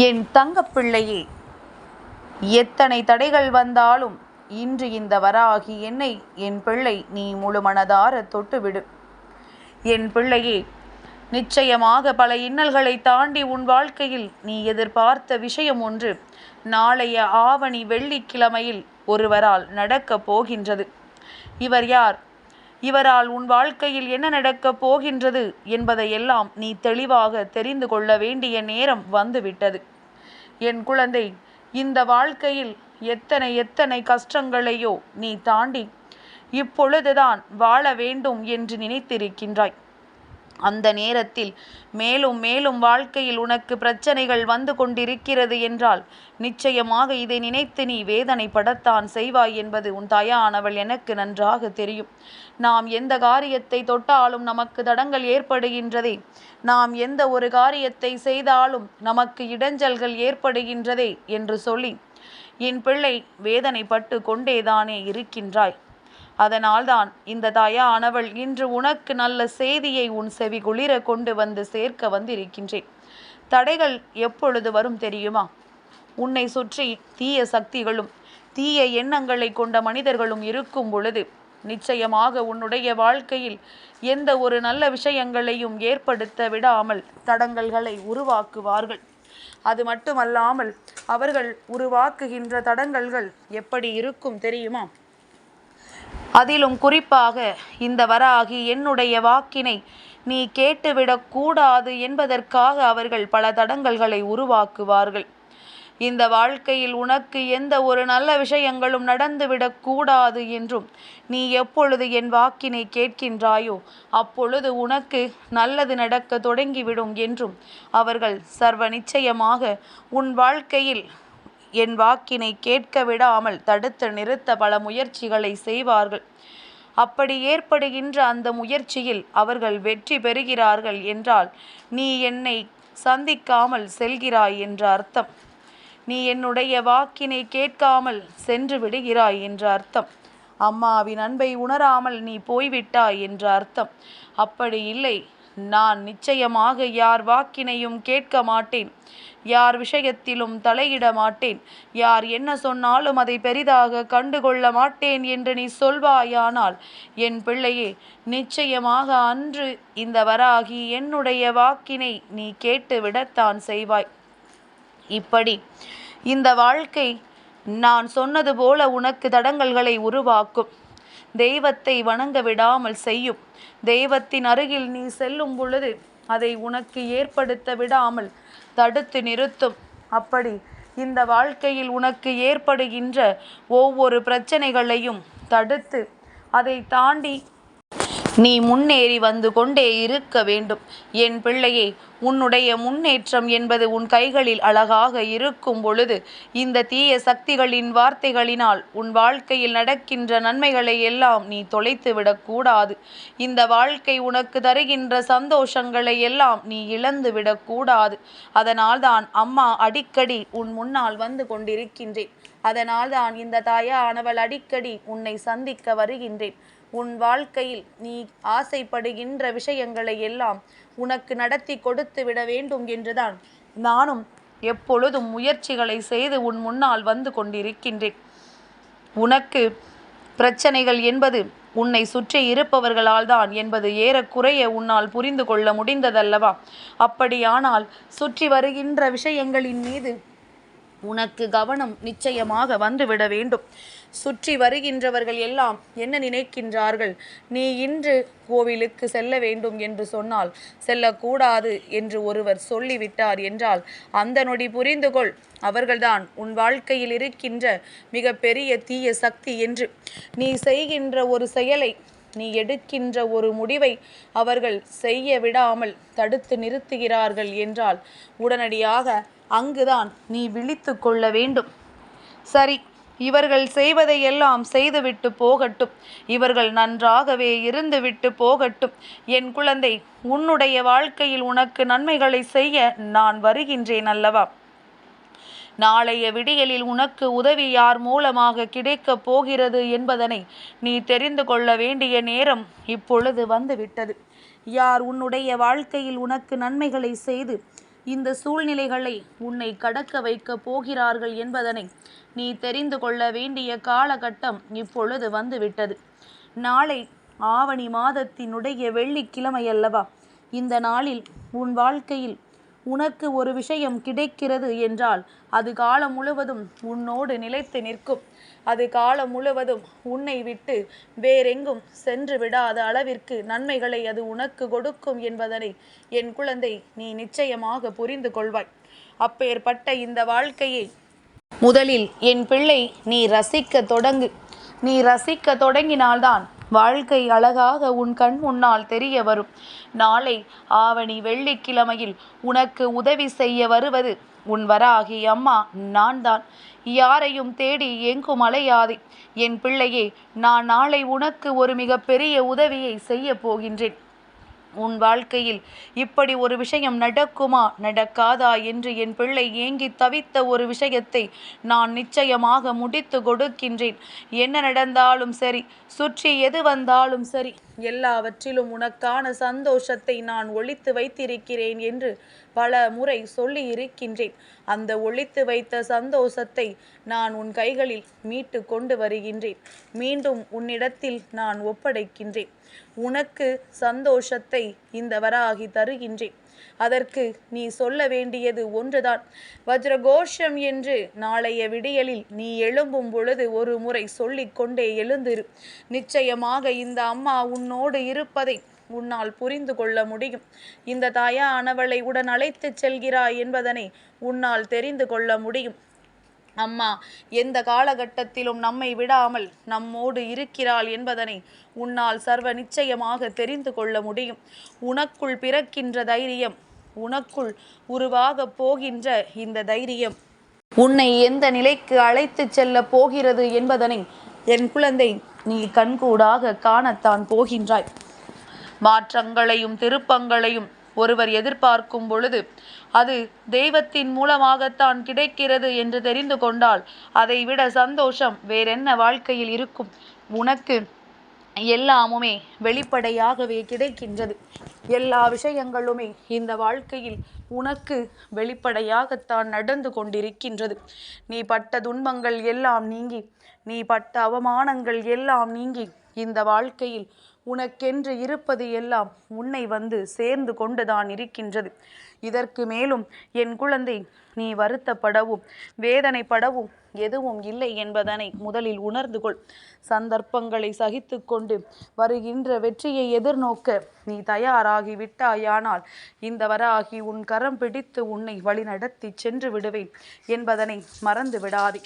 என் தங்கப்பிள்ளையே, எத்தனை தடைகள் வந்தாலும் இன்று இந்த வராகி என்னை என் பிள்ளை நீ முழுமனதார தொட்டுவிடு. என் பிள்ளையே, நிச்சயமாக பல இன்னல்களை தாண்டி உன் வாழ்க்கையில் நீ எதிர்பார்த்த விஷயம் ஒன்று நாளைய ஆவணி வெள்ளிக்கிழமையில் ஒருவரால் நடக்கப் போகின்றது. இவர் யார்? இவரால் உன் வாழ்க்கையில் என்ன நடக்கப் போகின்றது என்பதையெல்லாம் நீ தெளிவாக தெரிந்து கொள்ள வேண்டிய நேரம் வந்துவிட்டது. என் குழந்தை, இந்த வாழ்க்கையில் எத்தனை எத்தனை கஷ்டங்களையோ நீ தாண்டி இப்பொழுதுதான் வாழ வேண்டும் என்று நினைத்திருக்கின்றாய். அந்த நேரத்தில் மேலும் மேலும் வாழ்க்கையில் உனக்கு பிரச்சனைகள் வந்து கொண்டிருக்கிறது என்றால் நிச்சயமாக இதை நினைத்து நீ வேதனைப்படத்தான் செய்வாய் என்பது உன் தாயானவள் எனக்கு நன்றாக தெரியும். நாம் எந்த காரியத்தை தொட்டாலும் நமக்கு தடங்கள் ஏற்படுகின்றதே, நாம் எந்த ஒரு காரியத்தை செய்தாலும் நமக்கு இடைஞ்சல்கள் ஏற்படுகின்றதே என்று சொல்லி என் பிள்ளை வேதனைப்பட்டு கொண்டேதானே இருக்கின்றாய். அதனால்தான் இந்த தாயானவள் இன்று உனக்கு நல்ல செய்தியை உன் செவி குளிர கொண்டு வந்து சேர்க்க வந்திருக்கின்றேன். தடைகள் எப்பொழுது வரும் தெரியுமா? உன்னை சுற்றி தீய சக்திகளும் தீய எண்ணங்களை கொண்ட மனிதர்களும் இருக்கும் பொழுது நிச்சயமாக உன்னுடைய வாழ்க்கையில் எந்த ஒரு நல்ல விஷயங்களையும் ஏற்படுத்த விடாமல் தடங்கல்களை உருவாக்குவார்கள். அது மட்டுமல்லாமல் அவர்கள் உருவாக்குகின்ற தடங்கல்கள் எப்படி இருக்கும் தெரியுமா? அதிலும் குறிப்பாக இந்த வராகி என்னுடைய வாக்கினை நீ கேட்டுவிடக்கூடாது என்பதற்காக அவர்கள் பல தடங்கல்களை உருவாக்குவார்கள். இந்த வாழ்க்கையில் உனக்கு எந்த ஒரு நல்ல விஷயங்களும் நடந்துவிடக்கூடாது என்றும் நீ எப்பொழுது என் வாக்கினை கேட்கின்றாயோ அப்பொழுது உனக்கு நல்லது நடக்க தொடங்கிவிடும் என்றும் அவர்கள் சர்வ நிச்சயமாக உன் வாழ்க்கையில் என் வாக்கினை கேட்க விடாமல் தடுத்து நிறுத்த பல முயற்சிகளை செய்வார்கள். அப்படி ஏற்படுகின்ற அந்த முயற்சியில் அவர்கள் வெற்றி பெறுகிறார்கள் என்றால் நீ என்னை சந்திக்காமல் செல்கிறாய் என்ற அர்த்தம். நீ என்னுடைய வாக்கினை கேட்காமல் சென்று விடுகிறாய் என்ற அர்த்தம். அம்மாவின் அன்பை உணராமல் நீ போய்விட்டாய் என்ற அர்த்தம். அப்படி இல்லை, நான் நிச்சயமாக யார் வாக்கினையும் கேட்க மாட்டேன், யார் விஷயத்திலும் தலையிட மாட்டேன், யார் என்ன சொன்னாலும் அதை பெரிதாக கண்டுகொள்ள மாட்டேன் என்று நீ சொல்வாயானால் என் பிள்ளையே, நிச்சயமாக அன்று இந்த வராகி என்னுடைய வாக்கினை நீ கேட்டு விடத்தான் செய்வாய். இப்படி இந்த வாழ்க்கை நான் சொன்னது போல உனக்கு தடங்கல்களை உருவாக்கும், தெய்வத்தை வணங்க விடாமல் செய்யும், தெய்வத்தின் அருகில் நீ செல்லும் பொழுது அதை உனக்கு ஏற்படுத்த விடாமல் தடுத்து நிறுத்தும். அப்படி இந்த வாழ்க்கையில் உனக்கு ஏற்படுகின்ற ஒவ்வொரு பிரச்சனைகளையும் தடுத்து அதை தாண்டி நீ முன்னேறி வந்து கொண்டே இருக்க வேண்டும். என் பிள்ளையே, உன்னுடைய முன்னேற்றம் என்பது உன் கைகளில் அழகாக இருக்கும் பொழுது இந்த தீய சக்திகளின் வார்த்தைகளினால் உன் வாழ்க்கையில் நடக்கின்ற நன்மைகளை எல்லாம் நீ தொலைத்து விடக்கூடாது. இந்த வாழ்க்கை உனக்கு தருகின்ற சந்தோஷங்களை எல்லாம் நீ இழந்து விடக்கூடாது. அதனால்தான் அம்மா அடிக்கடி உன் முன்னால் வந்து கொண்டிருக்கின்றேன். அதனால்தான் இந்த தாயானவள் அடிக்கடி உன்னை சந்திக்க வருகின்றேன். உன் வாழ்க்கையில் நீ ஆசைப்படுகின்ற விஷயங்களை எல்லாம் உனக்கு நடத்தி கொடுத்து விட வேண்டும் என்றுதான் நானும் எப்பொழுதும் முயற்சிகளை செய்து உன் முன்னால் வந்து கொண்டிருக்கின்றேன். உனக்கு பிரச்சனைகள் என்பது உன்னை சுற்றி இருப்பவர்களால் தான் என்பது ஏறக்குறைய உன்னால் புரிந்து கொள்ள முடிந்ததல்லவா? அப்படியானால் சுற்றி வருகின்ற விஷயங்களின் மீது உனக்கு கவனம் நிச்சயமாக வந்துவிட வேண்டும். சுற்றி வருகின்றவர்கள் எல்லாம் என்ன நினைக்கின்றார்கள்? நீ இன்று கோவிலுக்கு செல்ல வேண்டும் என்று சொன்னால் செல்லக்கூடாது என்று ஒருவர் சொல்லிவிட்டார் என்றால் அந்த நொடி புரிந்து கொள், அவர்கள்தான் உன் வாழ்க்கையில் இருக்கின்ற மிக பெரிய தீய சக்தி என்று. நீ செய்கின்ற ஒரு செயலை, நீ எடுக்கின்ற ஒரு முடிவை அவர்கள் செய்ய விடாமல் தடுத்து நிறுத்துகிறார்கள் என்றால் உடனடியாக அங்குதான் நீ விழித்து கொள்ள வேண்டும். சரி, இவர்கள் செய்வதையெல்லாம் செய்துவிட்டு போகட்டும், இவர்கள் நன்றாகவே இருந்துவிட்டு போகட்டும். என் குழந்தை, உன்னுடைய வாழ்க்கையில் உனக்கு நன்மைகளை செய்ய நான் வருகின்றேன் அல்லவா? நாளைய விடியலில் உனக்கு உதவி யார் மூலமாக கிடைக்கப் போகிறது என்பதனை நீ தெரிந்து கொள்ள வேண்டிய நேரம் இப்பொழுது வந்துவிட்டது. யார் உன்னுடைய வாழ்க்கையில் உனக்கு நன்மைகளை செய்து இந்த சூழ்நிலைகளை உன்னை கடக்க வைக்கப் போகிறார்கள் என்பதனை நீ தெரிந்து கொள்ள வேண்டிய காலகட்டம் இப்பொழுது வந்துவிட்டது. நாளை ஆவணி மாதத்தினுடைய வெள்ளிக்கிழமை அல்லவா? இந்த நாளில் உன் வாழ்க்கையில் உனக்கு ஒரு விஷயம் கிடைக்கிறது என்றால் அது காலம் முழுவதும் உன்னோடு நிலைத்து நிற்கும். அது காலம் முழுவதும் உன்னை விட்டு வேறெங்கும் சென்று விடாத அளவிற்கு நன்மைகளை அது உனக்கு கொடுக்கும் என்பதனை என் குழந்தை நீ நிச்சயமாக புரிந்து கொள்வாய். அப்பேற்பட்ட இந்த வாழ்க்கையை முதலில் என் பிள்ளை நீ ரசிக்க தொடங்கு. நீ ரசிக்க தொடங்கினால்தான் வாழ்க்கை அழகாக உன் கண் முன்னால் தெரிய வரும். நாளை ஆவணி வெள்ளிக்கிழமையில் உனக்கு உதவி செய்ய வருவது உன் வராகி அம்மா நான் தான். யாரையும் தேடி எங்கும் அலையாதே என் பிள்ளையே. நான் நாளை உனக்கு ஒரு மிகப்பெரிய உதவியை செய்ய போகின்றேன். உன் வாழ்க்கையில் இப்படி ஒரு விஷயம் நடக்குமா நடக்காதா என்று என் பிள்ளை ஏங்கி தவித்த ஒரு விஷயத்தை நான் நிச்சயமாக முடித்து கொடுக்கின்றேன். என்ன நடந்தாலும் சரி, சுற்றி எது வந்தாலும் சரி, எல்லாவற்றிலும் உனக்கான சந்தோஷத்தை நான் ஒளித்து வைத்திருக்கிறேன் என்று பல முறை சொல்லி இருக்கின்றேன். அந்த ஒளித்து வைத்த சந்தோஷத்தை நான் உன் கைகளில் மீட்டு கொண்டு வருகின்றேன். மீண்டும் உன்னிடத்தில் நான் ஒப்படைக்கின்றேன். உனக்கு சந்தோஷத்தை இந்த வராகி தருகின்றேன். அதற்கு நீ சொல்ல வேண்டியது ஒன்றுதான். வஜ்ரகோஷம் என்று நாளைய விடியலில் நீ எழும்பும் பொழுது ஒரு முறை சொல்லிக்கொண்டே எழுந்திரு. நிச்சயமாக இந்த அம்மா உன்னோடு இருப்பதை உன்னால் புரிந்து கொள்ள முடியும். இந்த தாயானவளை உடன் அழைத்து செல்கிறாய் என்பதனை உன்னால் தெரிந்து கொள்ள முடியும். அம்மா எந்த காலகட்டத்திலும் நம்மை விடாமல் நம்மோடு இருக்கிறாள் என்பதனை உன்னால் சர்வ நிச்சயமாக தெரிந்து கொள்ள முடியும். உனக்குள் பிறக்கின்ற தைரியம், உனக்குள் உருவாக போகின்ற இந்த தைரியம் உன்னை எந்த நிலைக்கு அழைத்து செல்ல போகிறது என்பதனை என் குழந்தை நீ கண்கூடாக காணத்தான் போகின்றாய். மாற்றங்களையும் திருப்பங்களையும் ஒருவர் எதிர்பார்க்கும் பொழுது அது தெய்வத்தின் மூலமாகத்தான் கிடைக்கிறது என்று தெரிந்து கொண்டால் அதைவிட சந்தோஷம் வேறென்ன வாழ்க்கையில் இருக்கும்? உனக்கு எல்லாமுமே வெளிப்படையாகவே கிடைக்கின்றது. எல்லா விஷயங்களுமே இந்த வாழ்க்கையில் உனக்கு வெளிப்படையாகத்தான் நடந்து கொண்டிருக்கின்றது. நீ பட்ட துன்பங்கள் எல்லாம் நீங்கி, நீ பட்ட அவமானங்கள் எல்லாம் நீங்கி இந்த வாழ்க்கையில் உனக்கென்று இருப்பது எல்லாம் உன்னை வந்து சேர்ந்து கொண்டுதான் இருக்கின்றது. இதற்கு மேலும் என் குழந்தை நீ வருத்தப்படவும் வேதனைப்படவும் எதுவும் இல்லை என்பதனை முதலில் உணர்ந்து கொள். சந்தர்ப்பங்களை சகித்து கொண்டு வருகின்ற வெற்றியை எதிர்நோக்க நீ தயாராகி விட்டாயானால் இந்த வராகி உன் கரம் பிடித்து உன்னை வழிநடத்தி சென்று விடுவேன் என்பதனை மறந்து விடாதே.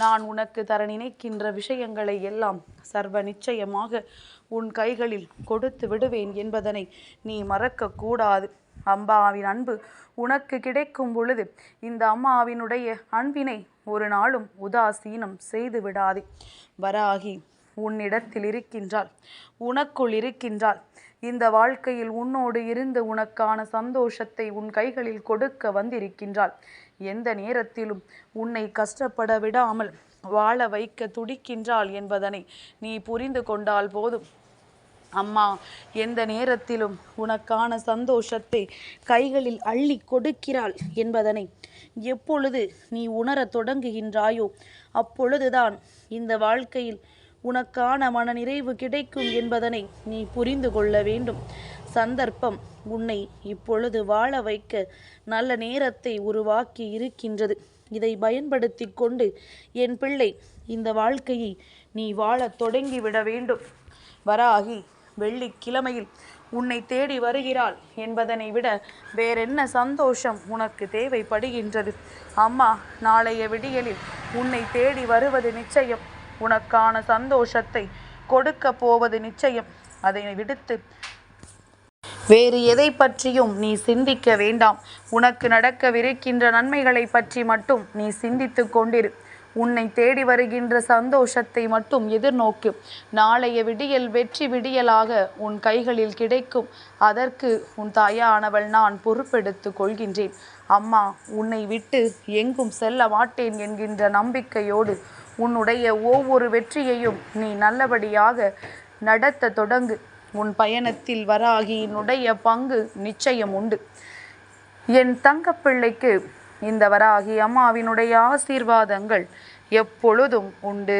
நான் உனக்கு தர நினைக்கின்ற விஷயங்களை எல்லாம் சர்வ நிச்சயமாக உன் கைகளில் கொடுத்து விடுவேன் என்பதனை நீ மறக்கக்கூடாது. அம்மாவின் அன்பு உனக்கு கிடைக்கும் பொழுது இந்த அம்மாவினுடைய அன்பினை ஒரு நாளும் உதாசீனம் செய்து விடாதே. வராகி உன்னிடத்தில் இருக்கின்றாள், உனக்குள் இருக்கின்றாள். இந்த வாழ்க்கையில் உன்னோடு இருந்து உனக்கான சந்தோஷத்தை உன் கைகளில் கொடுக்க வந்திருக்கின்றாள். எந்த நேரத்திலும் உன்னை கஷ்டப்பட விடாமல் வாழ வைக்க துடிக்கின்றாள் என்பதனை நீ புரிந்து கொண்டால் போதும். அம்மா எந்த நேரத்திலும் உனக்கான சந்தோஷத்தை கைகளில் அள்ளி கொடுக்கிறாள் என்பதனை எப்பொழுது நீ உணரத் தொடங்குகின்றாயோ அப்பொழுதுதான் இந்த வாழ்க்கையில் உனக்கான மனநிறைவு கிடைக்கும் என்பதனை நீ புரிந்து கொள்ள வேண்டும். சந்தர்ப்பம் உன்னை இப்பொழுது வாழ வைக்க நல்ல நேரத்தை உருவாக்கி இருக்கின்றது. இதை பயன்படுத்தி கொண்டு என் பிள்ளை இந்த வாழ்க்கையை நீ வாழத் தொடங்கிவிட வேண்டும். வராகி வெள்ளிக்கிழமையில் உன்னை தேடி வருகிறாள் என்பதனை விட வேறென்ன சந்தோஷம் உனக்கு தேவைப்படுகின்றது? அம்மா நாளைய விடியலில் உன்னை தேடி வருவது நிச்சயம். உனக்கான சந்தோஷத்தை கொடுக்க போவது நிச்சயம். அதை விடுத்து வேறு எதை பற்றியும் நீ சிந்திக்க வேண்டாம். உனக்கு நடக்கவிருக்கின்ற நன்மைகளை பற்றி மட்டும் நீ சிந்தித்து கொண்டிரு. உன்னை தேடி வருகின்ற சந்தோஷத்தை மட்டும் எதிர்நோக்கு. நாளைய விடியல் வெற்றி விடியலாக உன் கைகளில் கிடைக்கும். அதற்கு உன் தாயானவள் நான் பொறுப்பெடுத்து கொள்கின்றேன். அம்மா உன்னை விட்டு எங்கும் செல்ல மாட்டேன் என்கின்ற நம்பிக்கையோடு உன்னுடைய ஒவ்வொரு வெற்றியையும் நீ நல்லபடியாக நடத்த தொடங்கு. உன் பயணத்தில் வராகியினுடைய பங்கு நிச்சயம் உண்டு. என் தங்கப்பிள்ளைக்கு இந்த வராகி அம்மாவினுடைய ஆசீர்வாதங்கள் எப்பொழுதும் உண்டு.